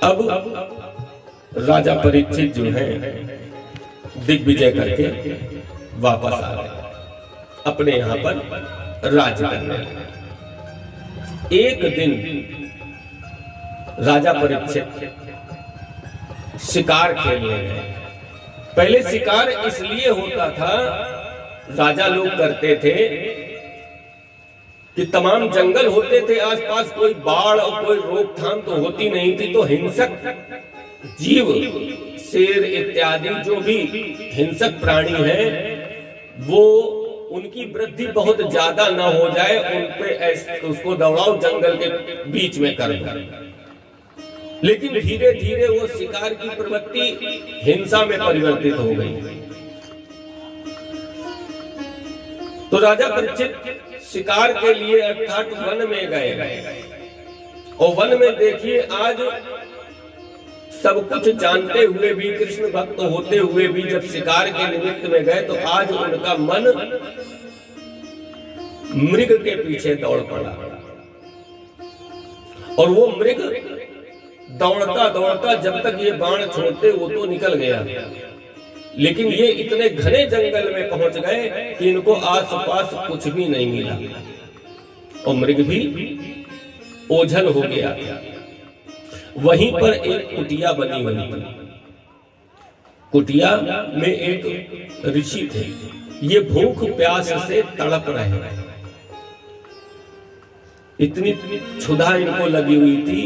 अब राजा परीक्षित जो है दिग्विजय करके वापस आ गए, अपने यहां पर राज करने लगे। एक दिन राजा परीक्षित शिकार खेलने गए। पहले शिकार इसलिए होता था, राजा लोग करते थे कि तमाम जंगल होते थे आसपास, कोई बाढ़ और कोई रोकथाम तो होती नहीं थी, तो हिंसक जीव, शेर इत्यादि जो भी हिंसक प्राणी हैं, वो उनकी वृद्धि बहुत ज्यादा ना हो जाए, उन पे उसको दौड़ाओ, जंगल के बीच में कर दो। लेकिन धीरे धीरे वो शिकार की प्रवृत्ति हिंसा में परिवर्तित हो गई। तो राजा परीक्षित शिकार के लिए अर्थात वन में गए, और वन में देखिए आज सब कुछ जानते हुए भी, कृष्ण भक्त होते हुए भी जब शिकार के निमित्त में गए, तो आज उनका मन मृग के पीछे दौड़ पड़ा। और वो मृग दौड़ता दौड़ता जब तक ये बाण छोड़ते वो तो निकल गया, लेकिन ये इतने घने जंगल में पहुंच गए कि इनको आसपास कुछ भी नहीं मिला, और मृग भी ओझल हो गया। वहीं पर एक कुटिया बनी हुई थी। कुटिया में एक ऋषि थे, ये भूख प्यास से तड़प रहे, इतनी क्षुधा इनको लगी हुई थी,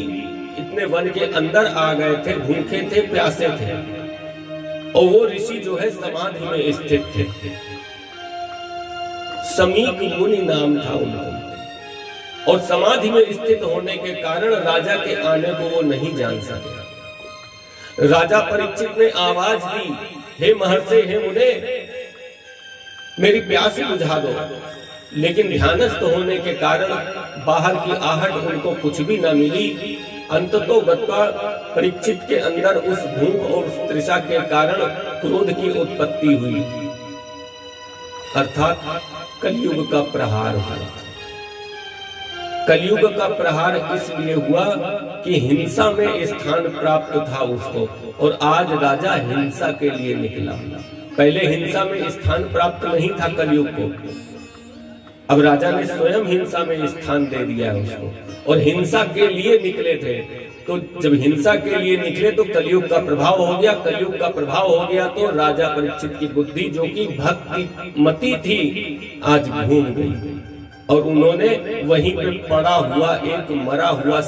इतने वन के अंदर आ गए थे, भूखे थे, प्यासे थे, और वो ऋषि जो है समाधि में स्थित थे। समीक मुनि नाम था उनका, और समाधि में स्थित होने के कारण राजा के आने को वो नहीं जान सके। राजा परीक्षित ने आवाज दी, हे महर्षि, हे मुने, मेरी प्यास बुझा दो। लेकिन ध्यानस्थ होने के कारण बाहर की आहट उनको कुछ भी न मिली। अंततोगत्वा परीक्षित के अंदर उस भूख और उस तृषा के कारण क्रोध की उत्पत्ति हुई, अर्थात कलयुग का प्रहार हुआ। कलयुग का प्रहार इसलिए हुआ कि हिंसा में स्थान प्राप्त था उसको, और आज राजा हिंसा के लिए निकला। पहले हिंसा में स्थान प्राप्त नहीं था कलयुग को, अब राजा ने स्वयं हिंसा में स्थान दे दिया है उसको, और हिंसा के लिए निकले थे। तो जब हिंसा के लिए निकले तो कलयुग का प्रभाव हो गया। कलयुग का प्रभाव हो गया तो राजा परीक्षित की बुद्धि जो कि भक्ति मती थी आज घूम गई, और उन्होंने वहीं पे पड़ा हुआ एक मरा हुआ